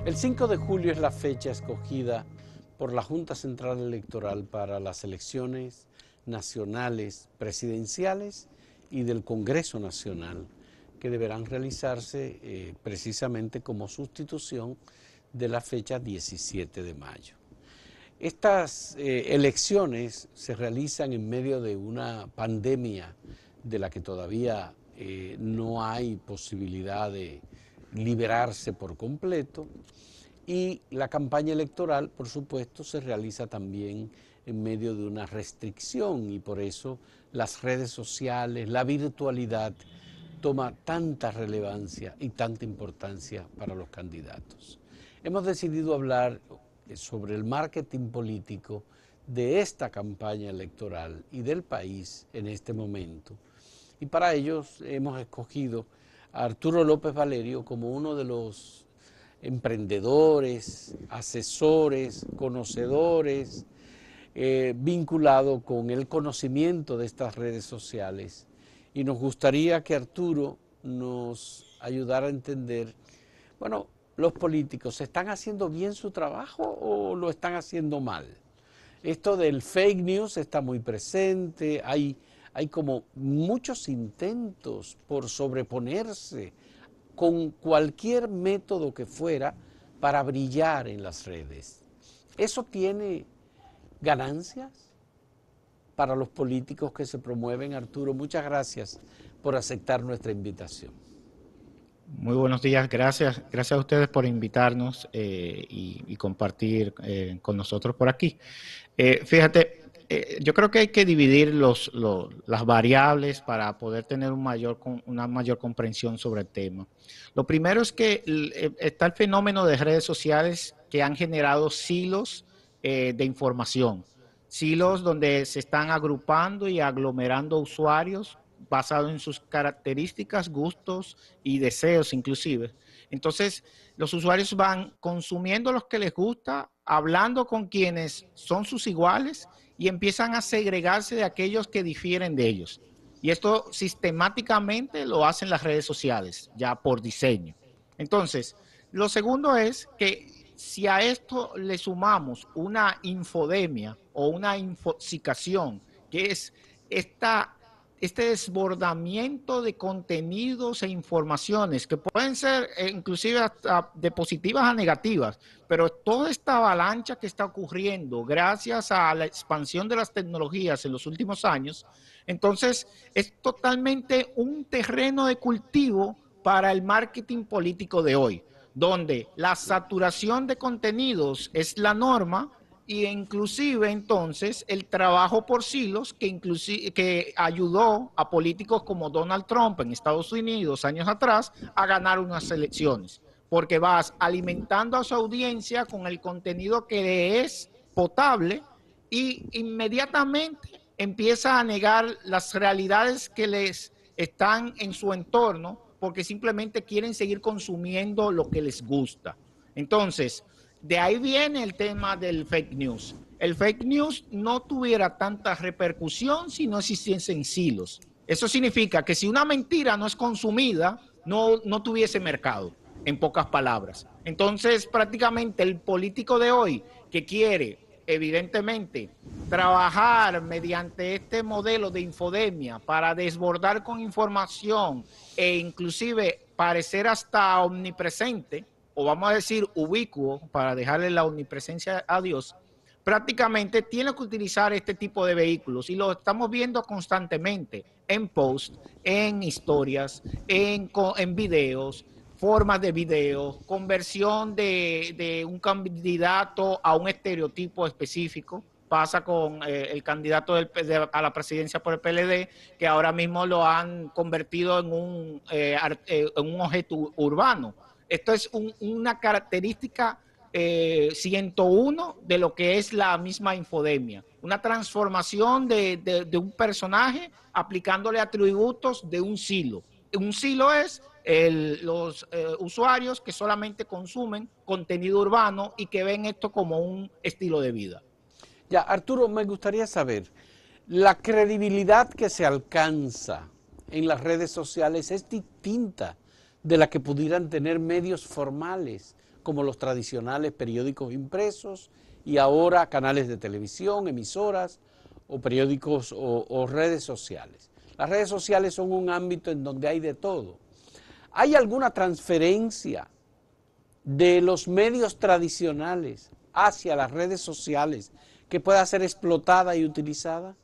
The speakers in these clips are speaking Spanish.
El 5 de julio es la fecha escogida por la Junta Central Electoral para las elecciones nacionales, presidenciales y del Congreso Nacional, que deberán realizarse precisamente como sustitución de la fecha 17 de mayo. Estas elecciones se realizan en medio de una pandemia de la que todavía no hay posibilidad de liberarse por completo, y la campaña electoral, por supuesto, se realiza también en medio de una restricción, y por eso las redes sociales, la virtualidad toma tanta relevancia y tanta importancia para los candidatos. Hemos decidido hablar sobre el marketing político de esta campaña electoral y del país en este momento. Y para ello hemos escogido a Arturo López Valerio como uno de los emprendedores, asesores, conocedores, vinculado con el conocimiento de estas redes sociales. Y nos gustaría que Arturo nos ayudara a entender, bueno, los políticos, ¿están haciendo bien su trabajo o lo están haciendo mal? Esto del fake news está muy presente, hay como muchos intentos por sobreponerse con cualquier método que fuera para brillar en las redes. ¿Eso tiene ganancias para los políticos que se promueven? Arturo, muchas gracias por aceptar nuestra invitación. Muy buenos días, gracias a ustedes por invitarnos y compartir con nosotros por aquí. Fíjate, yo creo que hay que dividir las variables para poder tener una mayor comprensión sobre el tema. Lo primero es que está el fenómeno de redes sociales que han generado silos de información, silos donde se están agrupando y aglomerando usuarios basado en sus características, gustos y deseos inclusive. Entonces, los usuarios van consumiendo lo que les gusta, hablando con quienes son sus iguales y empiezan a segregarse de aquellos que difieren de ellos. Y esto sistemáticamente lo hacen las redes sociales, ya por diseño. Entonces, lo segundo es que si a esto le sumamos una infodemia o una infoxicación, que es este desbordamiento de contenidos e informaciones que pueden ser inclusive hasta de positivas a negativas, pero toda esta avalancha que está ocurriendo gracias a la expansión de las tecnologías en los últimos años, entonces es totalmente un terreno de cultivo para el marketing político de hoy, donde la saturación de contenidos es la norma y inclusive entonces el trabajo por silos que ayudó a políticos como Donald Trump en Estados Unidos años atrás a ganar unas elecciones, porque vas alimentando a su audiencia con el contenido que es potable y inmediatamente empieza a negar las realidades que les están en su entorno porque simplemente quieren seguir consumiendo lo que les gusta. Entonces, de ahí viene el tema del fake news. El fake news no tuviera tanta repercusión si no existiesen silos. Eso significa que si una mentira no es consumida, no tuviese mercado, en pocas palabras. Entonces, prácticamente el político de hoy que quiere, evidentemente, trabajar mediante este modelo de infodemia para desbordar con información e inclusive parecer hasta omnipresente, o vamos a decir ubicuo, para dejarle la omnipresencia a Dios, prácticamente tiene que utilizar este tipo de vehículos y lo estamos viendo constantemente en posts, en historias, en videos, formas de video, conversión de un candidato a un estereotipo específico. Pasa con el candidato a la presidencia por el PLD, que ahora mismo lo han convertido en un objeto urbano. Esto es una característica 101 de lo que es la misma infodemia. Una transformación de un personaje aplicándole atributos de un silo. Un silo es los usuarios que solamente consumen contenido urbano y que ven esto como un estilo de vida. Ya, Arturo, me gustaría saber, la credibilidad que se alcanza en las redes sociales es distinta de la que pudieran tener medios formales como los tradicionales periódicos impresos y ahora canales de televisión, emisoras o periódicos o redes sociales. Las redes sociales son un ámbito en donde hay de todo. ¿Hay alguna transferencia de los medios tradicionales hacia las redes sociales que pueda ser explotada y utilizada?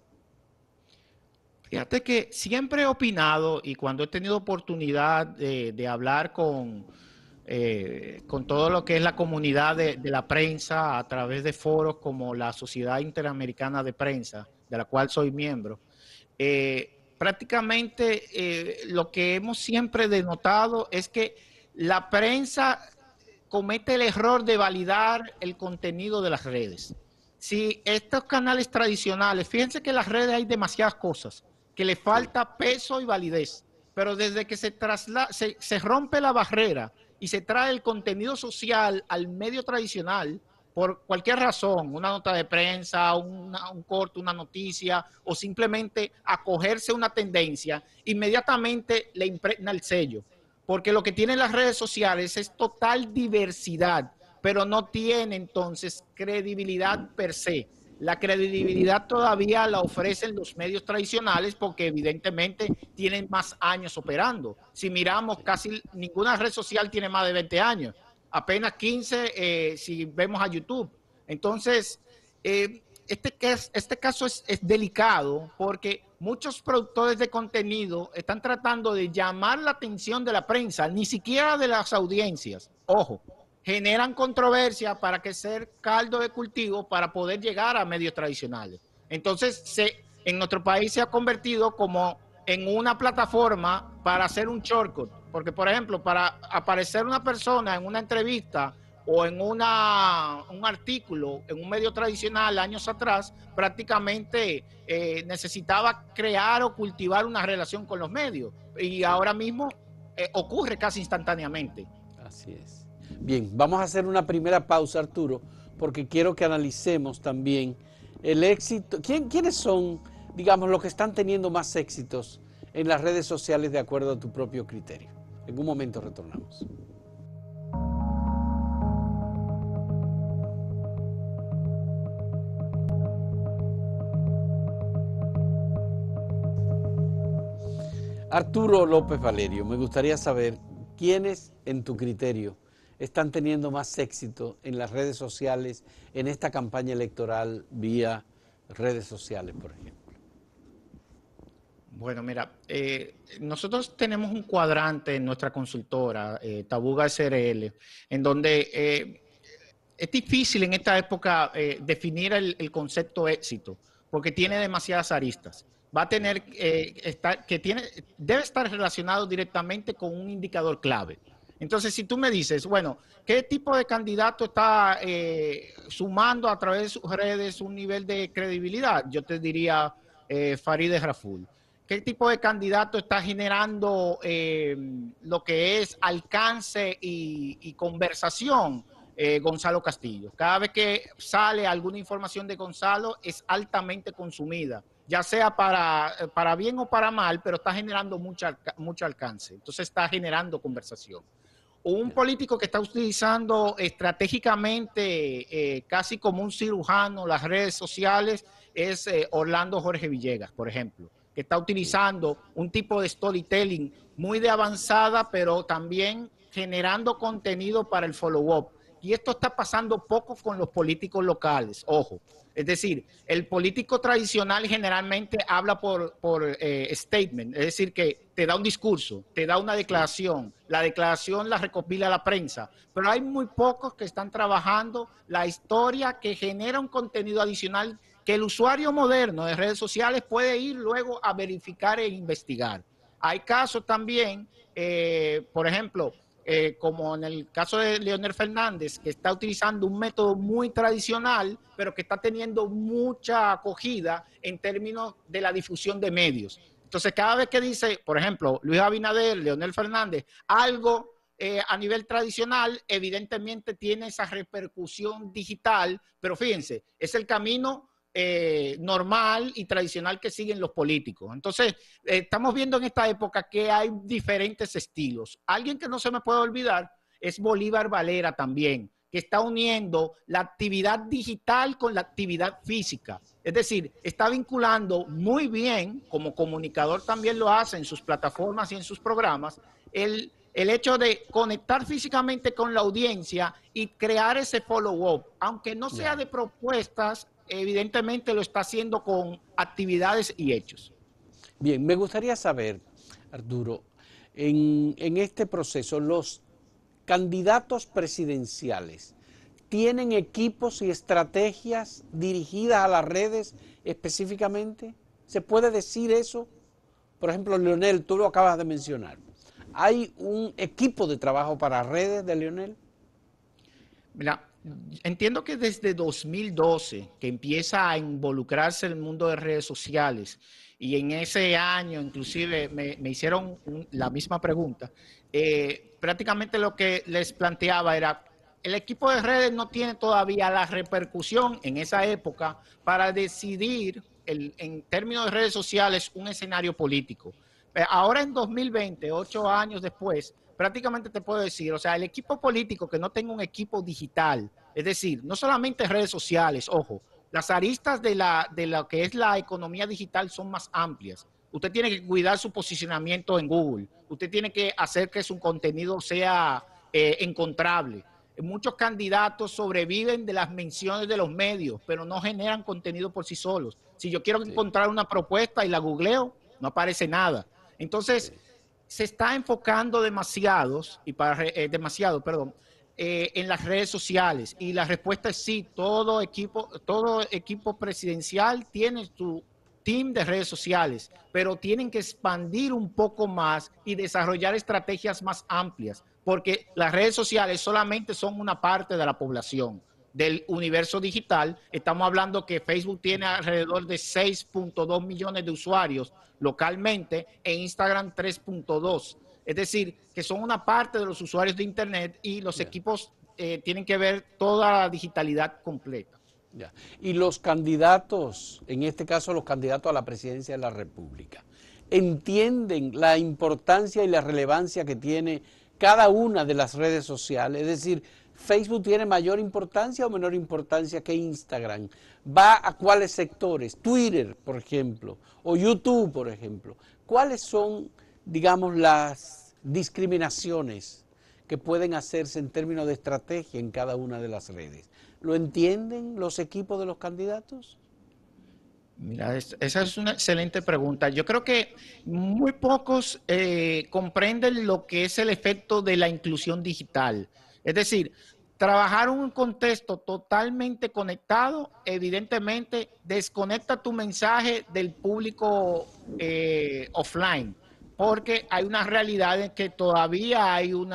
Fíjate que siempre he opinado y cuando he tenido oportunidad de hablar con todo lo que es la comunidad de la prensa a través de foros como la Sociedad Interamericana de Prensa, de la cual soy miembro, prácticamente lo que hemos siempre denotado es que la prensa comete el error de validar el contenido de las redes. Si estos canales tradicionales, fíjense que en las redes hay demasiadas cosas, que le falta peso y validez, pero desde que se rompe la barrera y se trae el contenido social al medio tradicional, por cualquier razón, una nota de prensa, un corto, una noticia, o simplemente acogerse a una tendencia, inmediatamente le impregna el sello. Porque lo que tienen las redes sociales es total diversidad, pero no tiene entonces credibilidad per se. La credibilidad todavía la ofrecen los medios tradicionales porque evidentemente tienen más años operando. Si miramos, casi ninguna red social tiene más de 20 años, apenas 15 si vemos a YouTube. Entonces, este caso es delicado porque muchos productores de contenido están tratando de llamar la atención de la prensa, ni siquiera de las audiencias. Ojo, generan controversia para que ser caldo de cultivo para poder llegar a medios tradicionales. Entonces, en nuestro país se ha convertido como en una plataforma para hacer un shortcut. Porque, por ejemplo, para aparecer una persona en una entrevista o en un artículo en un medio tradicional años atrás, prácticamente necesitaba crear o cultivar una relación con los medios. Y ahora mismo ocurre casi instantáneamente. Así es. Bien, vamos a hacer una primera pausa, Arturo, porque quiero que analicemos también el éxito. ¿Quiénes son, digamos, los que están teniendo más éxitos en las redes sociales de acuerdo a tu propio criterio? En un momento retornamos. Arturo López Valerio, me gustaría saber quiénes, en tu criterio, están teniendo más éxito en las redes sociales en esta campaña electoral vía redes sociales, por ejemplo. Bueno, mira, nosotros tenemos un cuadrante en nuestra consultora, Tabuga SRL, en donde es difícil en esta época definir el concepto éxito, porque tiene demasiadas aristas. Va a tener debe estar relacionado directamente con un indicador clave. Entonces, si tú me dices, bueno, ¿qué tipo de candidato está sumando a través de sus redes un nivel de credibilidad? Yo te diría Farideh Raful. ¿Qué tipo de candidato está generando lo que es alcance y conversación? Gonzalo Castillo. Cada vez que sale alguna información de Gonzalo es altamente consumida, ya sea para bien o para mal, pero está generando mucho alcance. Entonces está generando conversación. Un político que está utilizando estratégicamente, casi como un cirujano, las redes sociales, es Orlando Jorge Villegas, por ejemplo, que está utilizando un tipo de storytelling muy de avanzada, pero también generando contenido para el follow-up. Y esto está pasando poco con los políticos locales, ojo. Es decir, el político tradicional generalmente habla por statement, es decir, que te da un discurso, te da una declaración, la declaración la recopila la prensa, pero hay muy pocos que están trabajando la historia que genera un contenido adicional que el usuario moderno de redes sociales puede ir luego a verificar e investigar. Hay casos también, por ejemplo, como en el caso de Leonel Fernández, que está utilizando un método muy tradicional, pero que está teniendo mucha acogida en términos de la difusión de medios. Entonces, cada vez que dice, por ejemplo, Luis Abinader, Leonel Fernández, algo a nivel tradicional, evidentemente tiene esa repercusión digital, pero fíjense, es el camino normal y tradicional que siguen los políticos. Entonces, estamos viendo en esta época que hay diferentes estilos. Alguien que no se me puede olvidar es Bolívar Valera también, que está uniendo la actividad digital con la actividad física. Es decir, está vinculando muy bien, como comunicador también lo hace en sus plataformas y en sus programas, el hecho de conectar físicamente con la audiencia y crear ese follow-up. Aunque no sea de propuestas, evidentemente lo está haciendo con actividades y hechos. Bien, me gustaría saber, Arturo, en este proceso, los candidatos presidenciales tienen equipos y estrategias dirigidas a las redes específicamente. ¿Se puede decir eso? Por ejemplo, Leonel, tú lo acabas de mencionar. ¿Hay un equipo de trabajo para redes de Leonel? Mira, entiendo que desde 2012 que empieza a involucrarse el mundo de redes sociales y en ese año inclusive me hicieron la misma pregunta, prácticamente lo que les planteaba era, el equipo de redes no tiene todavía la repercusión en esa época para decidir en términos de redes sociales un escenario político. Ahora en 2020, 8 años después, prácticamente te puedo decir, o sea, el equipo político que no tenga un equipo digital, es decir, no solamente redes sociales, ojo, las aristas de lo que es la economía digital son más amplias. Usted tiene que cuidar su posicionamiento en Google, usted tiene que hacer que su contenido sea encontrable. Muchos candidatos sobreviven de las menciones de los medios, pero no generan contenido por sí solos. Si yo quiero encontrar una propuesta y la googleo, no aparece nada. Entonces, se está enfocando demasiado, perdón, en las redes sociales y la respuesta es sí, todo equipo presidencial tiene su team de redes sociales, pero tienen que expandir un poco más y desarrollar estrategias más amplias, porque las redes sociales solamente son una parte de la población del universo digital. Estamos hablando que Facebook tiene alrededor de 6.2 millones de usuarios localmente e Instagram 3.2. Es decir, que son una parte de los usuarios de Internet y los equipos tienen que ver toda la digitalidad completa. Ya. Y los candidatos, en este caso los candidatos a la presidencia de la República, entienden la importancia y la relevancia que tiene cada una de las redes sociales. Es decir, ¿Facebook tiene mayor importancia o menor importancia que Instagram? ¿Va a cuáles sectores? Twitter, por ejemplo, o YouTube, por ejemplo. ¿Cuáles son, digamos, las discriminaciones que pueden hacerse en términos de estrategia en cada una de las redes? ¿Lo entienden los equipos de los candidatos? Mira, esa es una excelente pregunta. Yo creo que muy pocos comprenden lo que es el efecto de la inclusión digital. Es decir, trabajar en un contexto totalmente conectado, evidentemente, desconecta tu mensaje del público offline, porque hay una realidad en que todavía hay un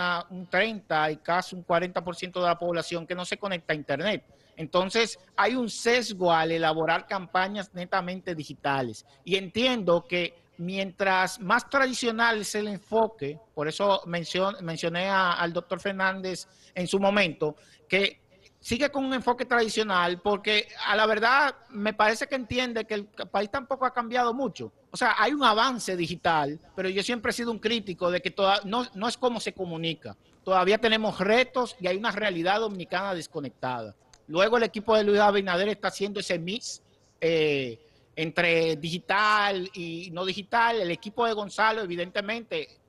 30 y casi un 40% de la población que no se conecta a Internet. Entonces, hay un sesgo al elaborar campañas netamente digitales. Y entiendo que mientras más tradicional es el enfoque, por eso mencioné al doctor Fernández en su momento, que sigue con un enfoque tradicional, porque a la verdad me parece que entiende que el país tampoco ha cambiado mucho. O sea, hay un avance digital, pero yo siempre he sido un crítico de que no es como se comunica. Todavía tenemos retos y hay una realidad dominicana desconectada. Luego el equipo de Luis Abinader está haciendo ese mix entre digital y no digital. El equipo de Gonzalo, evidentemente,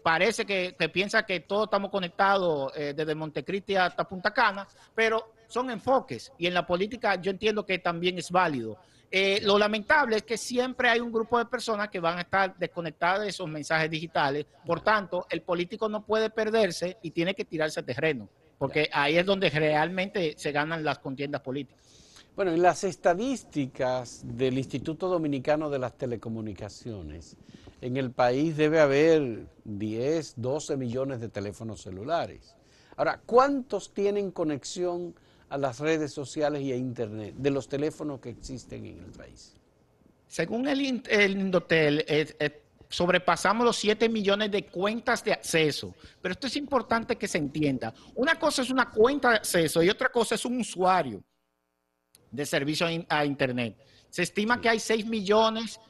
parece que piensa que todos estamos conectados desde Montecristi hasta Punta Cana, pero son enfoques y en la política yo entiendo que también es válido. Lo lamentable es que siempre hay un grupo de personas que van a estar desconectadas de esos mensajes digitales. Por tanto, el político no puede perderse y tiene que tirarse a terreno, porque ahí es donde realmente se ganan las contiendas políticas. Bueno, en las estadísticas del Instituto Dominicano de las Telecomunicaciones, en el país debe haber 10, 12 millones de teléfonos celulares. Ahora, ¿cuántos tienen conexión a las redes sociales y a Internet de los teléfonos que existen en el país? Según el Indotel, sobrepasamos los 7 millones de cuentas de acceso. Pero esto es importante que se entienda. Una cosa es una cuenta de acceso y otra cosa es un usuario de servicio a Internet. Se estima que hay 6 millones,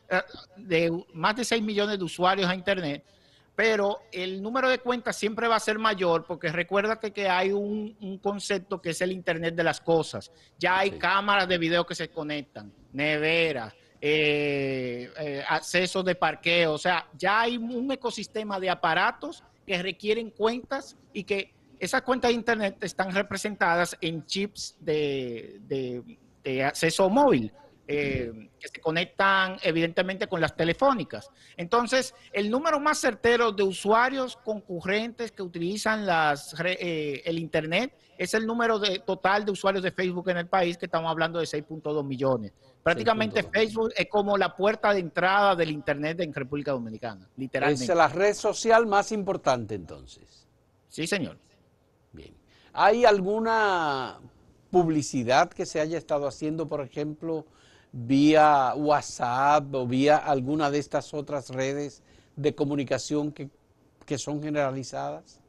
más de 6 millones de usuarios a Internet. pero el número de cuentas siempre va a ser mayor porque recuérdate que hay un concepto que es el Internet de las cosas. Ya hay Sí, cámaras de video que se conectan, neveras, accesos de parqueo, o sea, ya hay un ecosistema de aparatos que requieren cuentas y que esas cuentas de Internet están representadas en chips de acceso móvil. Que se conectan evidentemente con las telefónicas. Entonces, el número más certero de usuarios concurrentes que utilizan el Internet es el número total de usuarios de Facebook en el país, que estamos hablando de 6.2 millones. Prácticamente 6.2 millones. Facebook es como la puerta de entrada del Internet en República Dominicana, Es literalmente. la red social más importante entonces. Sí, señor. Bien. ¿Hay alguna publicidad que se haya estado haciendo, por ejemplo, vía WhatsApp o vía alguna de estas otras redes de comunicación que son generalizadas?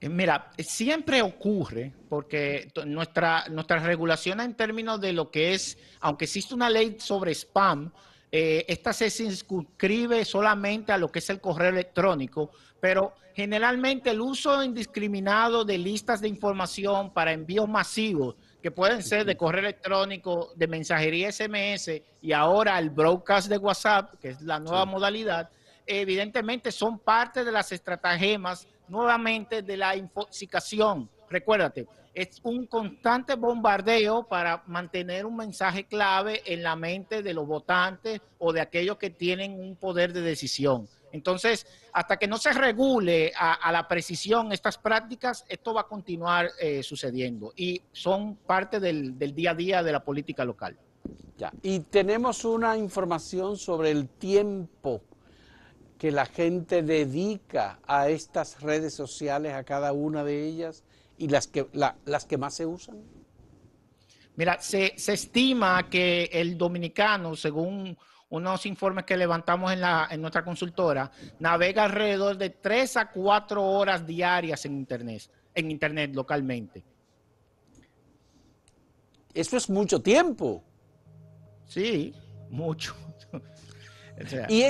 Mira, siempre ocurre porque nuestra regulación en términos de lo que es, aunque existe una ley sobre spam, esta se circunscribe solamente a lo que es el correo electrónico, pero generalmente el uso indiscriminado de listas de información para envíos masivos, que pueden ser de correo electrónico, de mensajería SMS y ahora el broadcast de WhatsApp, que es la nueva Sí. modalidad, evidentemente son parte de las estratagemas nuevamente de la infoxicación. Recuérdate, es un constante bombardeo para mantener un mensaje clave en la mente de los votantes o de aquellos que tienen un poder de decisión. Entonces, hasta que no se regule a la precisión estas prácticas, esto va a continuar sucediendo y son parte del día a día de la política local. Ya. Y tenemos una información sobre el tiempo que la gente dedica a estas redes sociales, a cada una de ellas, y las que más se usan. Mira, se estima que el dominicano, según unos informes que levantamos en nuestra consultora, navega alrededor de 3 a 4 horas diarias en internet localmente. Eso es mucho tiempo. Sí, mucho. O sea, Y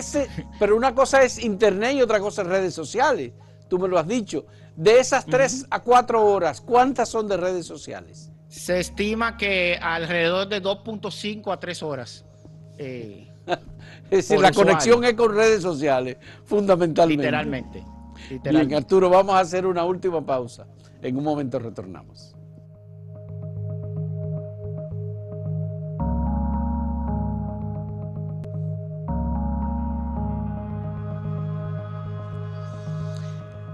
pero una cosa es internet y otra cosa es redes sociales. Tú me lo has dicho. De esas 3 a 4 horas, ¿cuántas son de redes sociales? se estima que alrededor de 2.5 a 3 horas Es decir, por la usuario, conexión es con redes sociales, fundamentalmente. literalmente, Bien, literalmente. Arturo, vamos a hacer una última pausa. En un momento retornamos.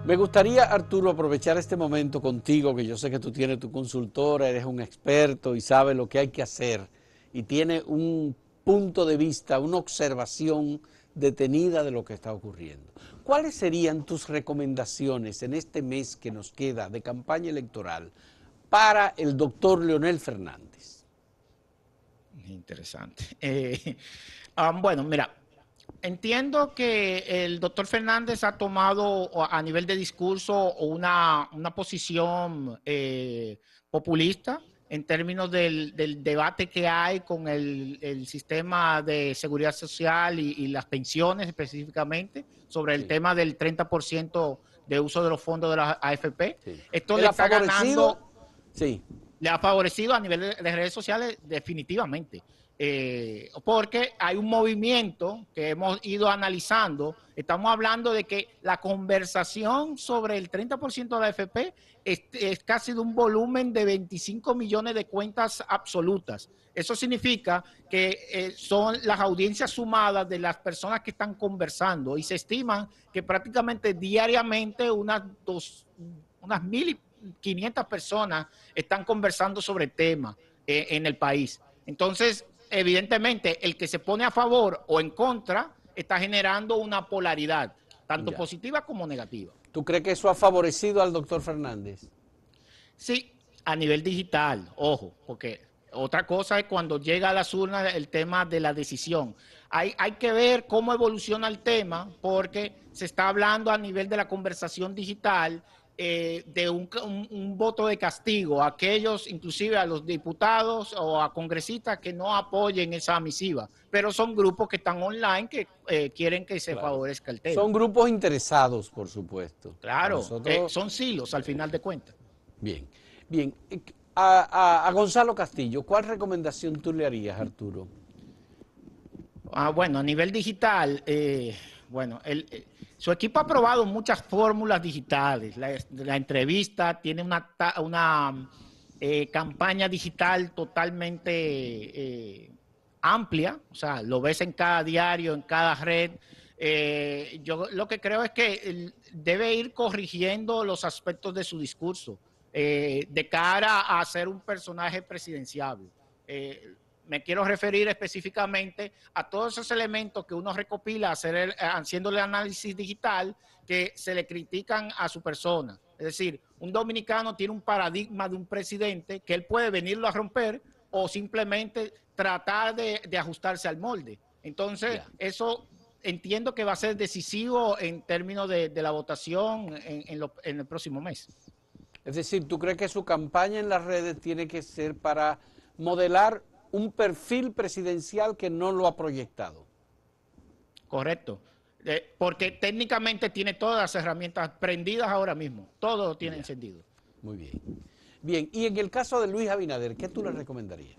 Me gustaría, Arturo, aprovechar este momento contigo, que yo sé que tú tienes tu consultora, eres un experto y sabes lo que hay que hacer y tienes un punto de vista, una observación detenida de lo que está ocurriendo. ¿Cuáles serían tus recomendaciones en este mes que nos queda de campaña electoral para el doctor Leonel Fernández? Interesante. Bueno, mira, entiendo que el doctor Fernández ha tomado a nivel de discurso una posición populista en términos del debate que hay con el sistema de seguridad social y las pensiones específicamente sobre el Sí, tema del 30% de uso de los fondos de la AFP. sí. Esto ¿Él le ha está favorecido? ganando, Sí, le ha favorecido a nivel de redes sociales definitivamente. Porque hay un movimiento que hemos ido analizando. Estamos hablando de que la conversación sobre el 30% de la AFP es casi de un volumen de 25 millones de cuentas absolutas. Eso significa que son las audiencias sumadas de las personas que están conversando y se estiman que prácticamente diariamente unas 1.500 personas están conversando sobre el tema en el país. Entonces, evidentemente, el que se pone a favor o en contra está generando una polaridad, tanto ya. positiva como negativa. ¿Tú crees que eso ha favorecido al doctor Fernández? Sí, a nivel digital, ojo, porque otra cosa es cuando llega a las urnas el tema de la decisión. Hay que ver cómo evoluciona el tema, porque se está hablando a nivel de la conversación digital de un voto de castigo a aquellos, inclusive a los diputados o a congresistas que no apoyen esa misiva, pero son grupos que están online que quieren que se Claro. favorezca el tema. Son grupos interesados, por supuesto. A Claro, nosotros, son silos al final de cuentas. bien, bien. A Gonzalo Castillo, ¿cuál recomendación tú le harías, Arturo? Bueno, a nivel digital, bueno, su equipo ha probado muchas fórmulas digitales. La entrevista tiene una campaña digital totalmente amplia, o sea, lo ves en cada diario, en cada red. Yo lo que creo es que debe ir corrigiendo los aspectos de su discurso de cara a ser un personaje presidenciable. Me quiero referir específicamente a todos esos elementos que uno recopila haciendo el análisis digital que se le critican a su persona. Es decir, un dominicano tiene un paradigma de un presidente que él puede venirlo a romper o simplemente tratar de ajustarse al molde. Entonces, eso entiendo que va a ser decisivo en términos de la votación en el próximo mes. Es decir, ¿tú crees que su campaña en las redes tiene que ser para modelar un perfil presidencial que no lo ha proyectado? Correcto. Porque técnicamente tiene todas las herramientas prendidas ahora mismo. Todo lo tiene encendido. Muy bien. Bien, y en el caso de Luis Abinader, ¿qué tú le recomendarías?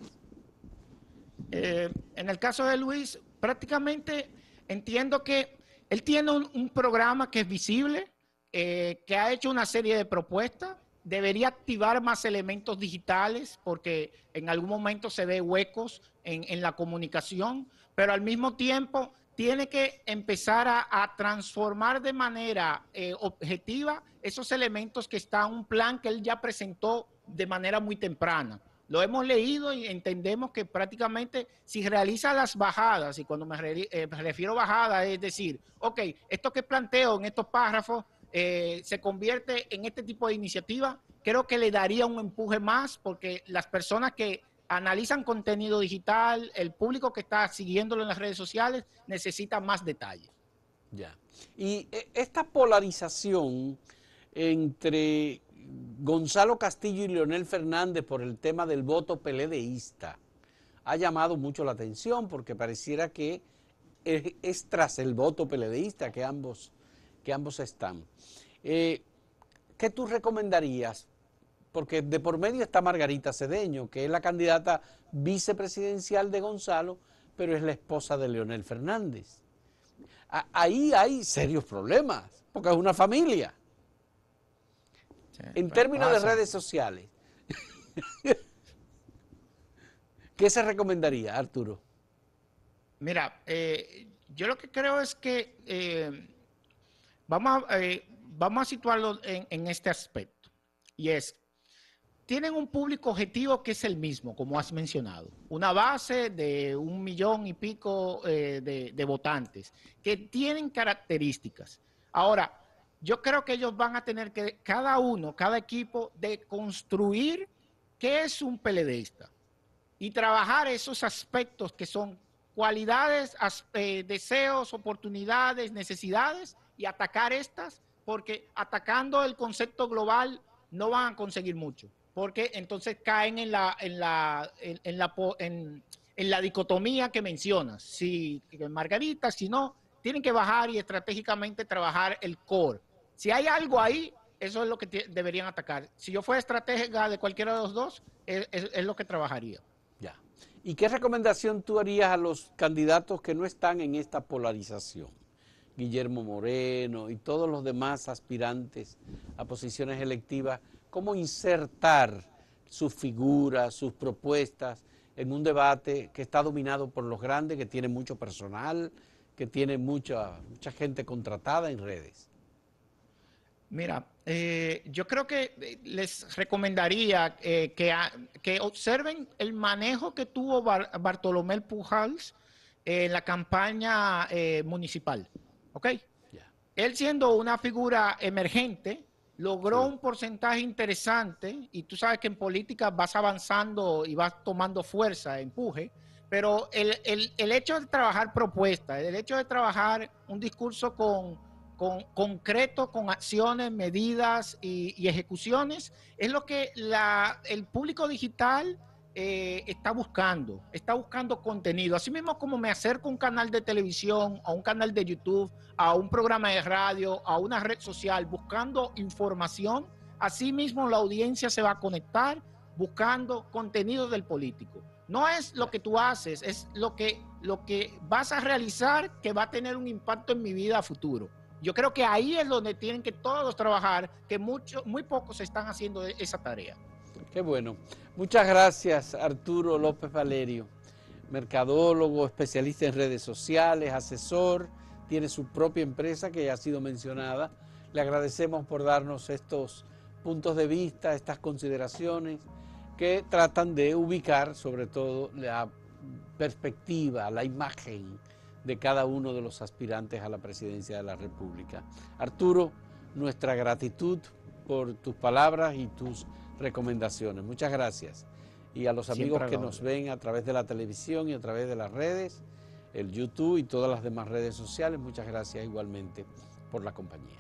En el caso de Luis, prácticamente entiendo que él tiene un programa que es visible, que ha hecho una serie de propuestas. Debería activar más elementos digitales porque en algún momento se ve huecos en la comunicación, pero al mismo tiempo tiene que empezar a transformar de manera objetiva esos elementos que están en un plan que él ya presentó de manera muy temprana. Lo hemos leído y entendemos que prácticamente si realiza las bajadas, y cuando me refiero a bajadas, es decir, ok, esto que planteo en estos párrafos se convierte en este tipo de iniciativa, creo que le daría un empuje más porque las personas que analizan contenido digital, el público que está siguiéndolo en las redes sociales, necesita más detalles. Ya. Y esta polarización entre Gonzalo Castillo y Leonel Fernández por el tema del voto PLDista ha llamado mucho la atención porque pareciera que es tras el voto PLDista que ambos están. ¿Qué tú recomendarías? Porque de por medio está Margarita Cedeño, que es la candidata vicepresidencial de Gonzalo, pero es la esposa de Leonel Fernández. Ahí hay serios problemas, porque es una familia. Sí, en términos de redes sociales, ¿qué se recomendaría, Arturo? Mira, yo lo que creo es que vamos a situarlo en este aspecto, y es, tienen un público objetivo que es el mismo, como has mencionado, una base de 1 millón y pico de votantes que tienen características. Ahora, yo creo que ellos van a tener que, cada equipo, de construir qué es un PLDista y trabajar esos aspectos que son cualidades, deseos, oportunidades, necesidades, y atacar estas, porque atacando el concepto global no van a conseguir mucho, porque entonces caen en la dicotomía que mencionas. Si Margarita, si no, tienen que bajar y estratégicamente trabajar el core. Si hay algo ahí, eso es lo que deberían atacar. Si yo fuera estratega de cualquiera de los dos, es lo que trabajaría. Ya. ¿Y qué recomendación tú harías a los candidatos que no están en esta polarización? Guillermo Moreno y todos los demás aspirantes a posiciones electivas, ¿cómo insertar sus figuras, sus propuestas en un debate que está dominado por los grandes, que tiene mucho personal, que tiene mucha gente contratada en redes? Mira, yo creo que les recomendaría que observen el manejo que tuvo Bartolomé Pujals en la campaña municipal. ¿Ok? Yeah. Él, siendo una figura emergente, logró un porcentaje interesante, y tú sabes que en política vas avanzando y vas tomando fuerza, empuje, pero el hecho de trabajar propuestas, el hecho de trabajar un discurso concreto, con acciones, medidas y ejecuciones, es lo que el público digital está buscando contenido. Así mismo como me acerco a un canal de televisión, a un canal de YouTube, a un programa de radio, a una red social, buscando información, así mismo la audiencia se va a conectar buscando contenido del político. No es lo que tú haces, es lo que vas a realizar que va a tener un impacto en mi vida a futuro. Yo creo que ahí es donde tienen que todos trabajar, que muy pocos están haciendo esa tarea. Qué bueno. Muchas gracias, Arturo López Valerio, mercadólogo, especialista en redes sociales, asesor, tiene su propia empresa que ya ha sido mencionada. Le agradecemos por darnos estos puntos de vista, estas consideraciones que tratan de ubicar sobre todo la perspectiva, la imagen de cada uno de los aspirantes a la presidencia de la República. Arturo, nuestra gratitud por tus palabras y tus recomendaciones. Muchas gracias. Y a los amigos que nos ven a través de la televisión y a través de las redes, el YouTube y todas las demás redes sociales, muchas gracias igualmente por la compañía.